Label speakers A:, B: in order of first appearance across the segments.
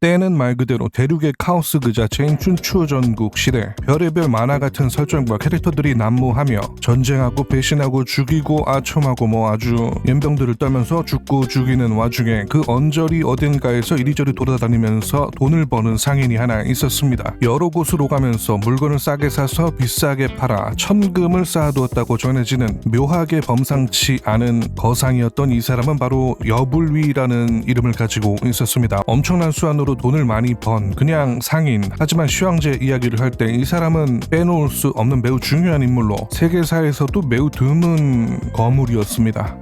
A: 때는 말 그대로 대륙의 카오스 그 자체인 춘추 전국 시대. 별의별 만화 같은 설정과 캐릭터들이 난무하며 전쟁하고 배신하고 죽이고 아첨하고 아주 연병들을 떨면서 죽고 죽이는 와중에 그 언저리 어딘가에서 이리저리 돌아다니면서 돈을 버는 상인이 하나 있었습니다. 여러 곳으로 가면서 물건을 싸게 사서 비싸게 팔아 천금을 쌓아두었다고 전해지는 묘하게 범상치 않은 거상이었던 이 사람은 바로 여불위라는 이름을 가지고 있었습니다. 엄청난 수완으로 돈을 많이 번 그냥 상인. 하지만 휴양제 이야기를 할 때 이 사람은 빼놓을 수 없는 매우 중요한 인물로 세계사에서도 매우 드문 거물이었습니다.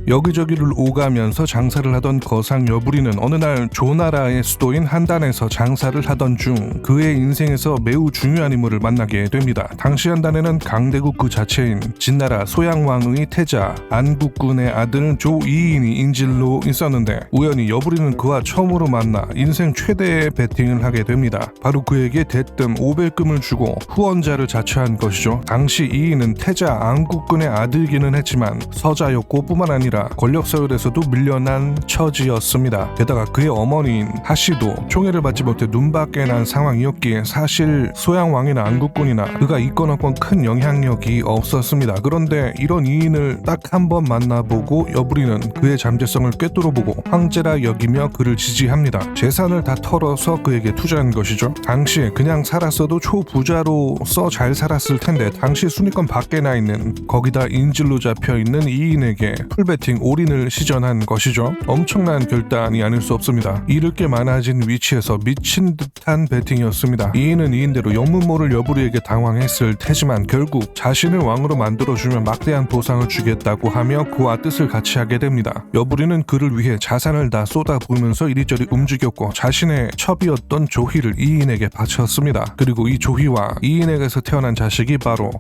A: 여기저기를 오가면서 장사를 하던 거상 여부리는 어느 날 조나라의 수도인 한단에서 장사를 하던 중 그의 인생에서 매우 중요한 인물을 만나게 됩니다. 당시 한단에는 강대국 그 자체인 진나라 소양왕의 태자 안국군의 아들 조이인이 인질로 있었는데 우연히 여부리는 그와 처음으로 만나 인생 최대의 베팅을 하게 됩니다. 바로 그에게 대뜸 500금을 주고 후원자를 자처한 것이죠. 당시 이인은 태자 안국군의 아들이기는 했지만 서자였고 뿐만 아니라 권력 서열에서도 밀려난 처지였습니다. 게다가 그의 어머니인 하씨도 총애를 받지 못해 눈밖에 난 상황이었기에 사실 소양왕이나 안국군이나 그가 이권 없건 큰 영향력이 없었습니다. 그런데 이런 이인을 딱 한 번 만나보고 여부리는 그의 잠재성을 꿰뚫어보고 황제라 여기며 그를 지지합니다. 재산을 다 털어서 그에게 투자한 것이죠. 당시에 그냥 살았어도 초부자로서 잘 살았을 텐데 당시 순위권 밖에 나 있는 거기다 인질로 잡혀있는 이인에게 풀베팅 올인을 시전한 것이죠. 엄청난 결단이 아닐 수 없습니다. 잃을 게 많아진 위치에서 미친 듯한 베팅이었습니다. 이인은 이인대로 영문 모를 여부리에게 당황했을 테지만 결국 자신을 왕으로 만들어주면 막대한 보상을 주겠다고 하며 그와 뜻을 같이 하게 됩니다. 여부리는 그를 위해 자산을 다 쏟아부으면서 이리저리 움직였고 자신의 첩이었던 조희를 이인에게 바쳤습니다. 그리고 이 조희와 이인에게서 태어난 자식이 바로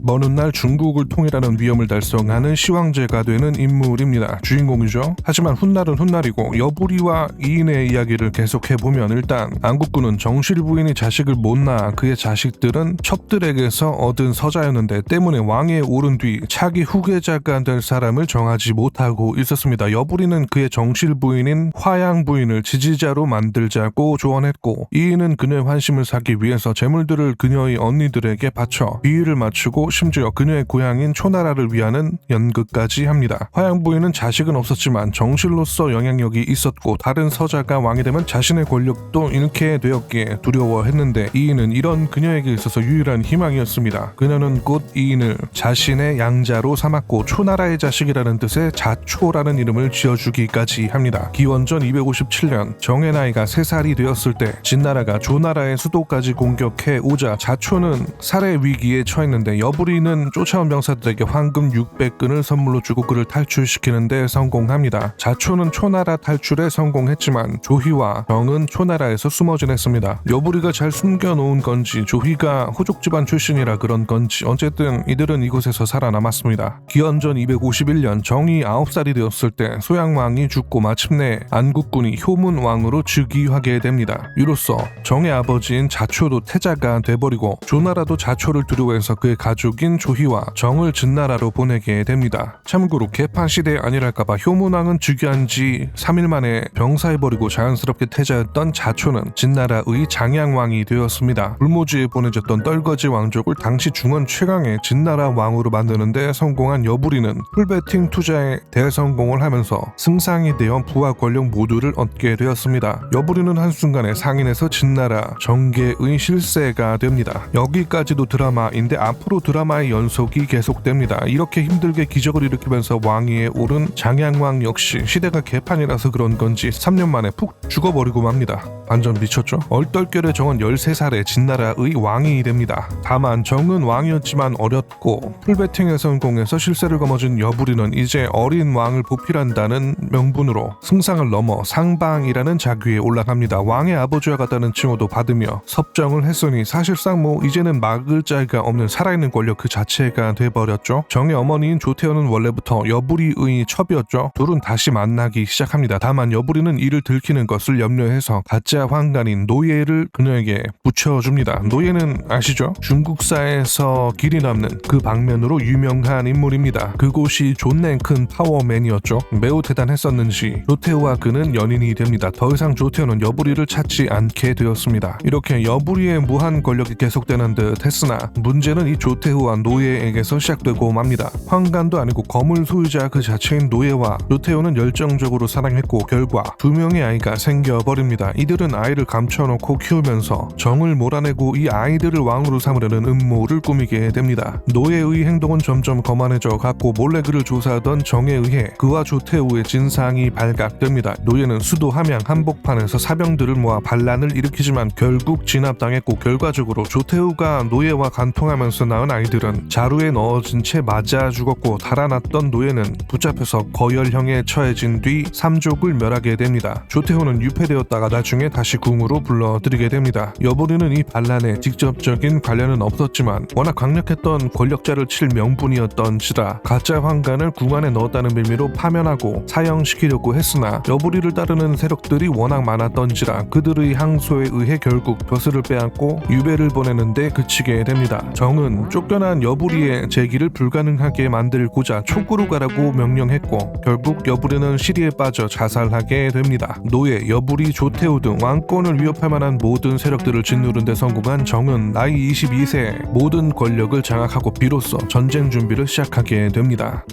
A: 먼 훗날 중국을 통일하는 위험을 달성하는 시황제가 되는 인물입니다. 주인공이죠. 하지만 훗날은 훗날이고 여부리와 이인의 이야기를 계속해보면 일단 안국군은 정실 부인이 자식을 못 낳아 그의 자식들은 첩들에게서 얻은 서자였는데 때문에 왕에 오른 뒤 차기 후계자가 될 사람을 정하지 못하고 있었습니다. 여부리는 그의 정실 부인인 화양 부인을 지지자로 만들자고 조언했고 이인은 그녀의 환심을 사기 위해서 재물들을 그녀의 언니들에게 바쳐 비위를 맞추고 심지어 그녀의 고향인 초나라를 위하는 연극까지 합니다. 화양 부인은 자식은 없었지만 정실로서 영향력이 있었고 다른 서자가 왕이 되면 자신의 권력도 잃게 되었기에 두려워했는데 이인은 이런 그녀에게 있어서 유일한 희망이었습니다. 그녀는 곧 이인을 자신의 양자로 삼았고 초나라의 자식이라는 뜻의 자초라는 이름을 지어주기까지 합니다. 기원전 257년 정의 나이가 3살이 되었을 때 진나라가 조나라의 수도까지 공격해 오자 자초는 살해 위기에 처했는데 여부리는 쫓아온 병사들에게 황금 600근을 선물로 주고 그를 탈출시키는데 성공합니다. 자초는 초나라 탈출에 성공했지만 조희와 정은 초나라에서 숨어 지냈습니다. 여부리가 잘 숨겨놓은 건지 조희가 호족 집안 출신이라 그런 건지 어쨌든 이들은 이곳에서 살아남았습니다. 기원전 251년 정이 9살이 되었을 때 소양왕이 죽고 마침내 안국군이 효문왕으로 즉위하게 됩니다. 이로써 정의 아버지인 자초도 태자가 돼버리고 조나라도 자초를 두려워해서 그의 가족인 조희와 정을 진나라로 보내게 됩니다. 참고로 개판 시대 아니랄까봐 효문왕은 즉위한 지 3일 만에 병사해버리고 자연스럽게 태자였던 자초는 진나라의 장양왕이 되었습니다. 불모지에 보내졌던 떨거지 왕족을 당시 중원 최강의 진나라 왕으로 만드는데 성공한 여부리는 풀베팅 투자에 대성공을 하면서 승상이 되어 부와 권력 모두를 얻게 되었습니다. 여부리는 한순간에 상인에서 진나라 정계의 실세가 됩니다. 여기까지도 드라마인데 앞으로 드라마의 연속이 계속됩니다. 이렇게 힘들게 기적을 일으키면서 왕위에 오른 장양왕 역시 시대가 개판이라서 그런 건지 3년 만에 푹 죽어버리고 맙니다. 완전 미쳤죠? 얼떨결에 정은 13살에 진나라의 왕이 됩니다. 다만 정은 왕이었지만 어렸고 풀베팅에 성공해서 실세를 거머쥔 여부리는 이제 어린 왕을 보필한다는 명분으로 승상을 넘어 상방이라는 자귀에 올라갑니다. 왕의 아버지와 같다는 칭호도 받으며 섭정을 했으니 사실상 이제는 막을 자가 없는 살아있는 권력 그 자체가 돼버렸죠. 정의 어머니인 조태현은 원래부터 여부리의 첩이었죠. 둘은 다시 만나기 시작합니다. 다만 여부리는 이를 들키는 것을 염려해서 가짜 가짜 황간인 노예를 그녀에게 붙여줍니다. 노예는 아시죠? 중국사에서 길이 남는 그 방면으로 유명한 인물입니다. 그곳이 존내 큰 파워맨이었죠. 매우 대단했었는지 조태호와 그는 연인이 됩니다. 더 이상 조태호는 여부리를 찾지 않게 되었습니다. 이렇게 여부리의 무한 권력이 계속되는 듯 했으나 문제는 이 조태호와 노예에게서 시작되고 맙니다. 황간도 아니고 거물 소유자 그 자체인 노예와 조태호는 열정적으로 사랑했고 결과 두 명의 아이가 생겨버립니다. 이들은 아이를 감춰놓고 키우면서 정을 몰아내고 이 아이들을 왕으로 삼으려는 음모를 꾸미게 됩니다. 노예의 행동은 점점 거만해져 갔고 몰래 그를 조사하던 정에 의해 그와 조태호의 진상이 발각됩니다. 노예는 수도 함양 한복판에서 사병들을 모아 반란을 일으키지만 결국 진압당했고 결과적으로 조태호가 노예와 간통하면서 낳은 아이들은 자루에 넣어진 채 맞아 죽었고 달아났던 노예는 붙잡혀서 거열형에 처해진 뒤 삼족을 멸하게 됩니다. 조태호는 유폐되었다가 나중에 다시 궁으로 불러들이게 됩니다. 여부리는 이 반란에 직접적인 관련은 없었지만 워낙 강력했던 권력자를 칠 명분이었던지라 가짜 황간을 궁 안에 넣었다는 빌미로 파면하고 사형시키려고 했으나 여부리를 따르는 세력들이 워낙 많았던지라 그들의 항소에 의해 결국 벼슬을 빼앗고 유배를 보내는데 그치게 됩니다. 정은 쫓겨난 여부리의 재기를 불가능하게 만들고자 촉으로 가라고 명령했고 결국 여부리는 시리에 빠져 자살하게 됩니다. 노예, 여부리, 조태호 등 왕권을 위협할 만한 모든 세력들을 짓누른 데 성공한 정은 나이 22세에 모든 권력을 장악하고 비로소 전쟁 준비를 시작하게 됩니다.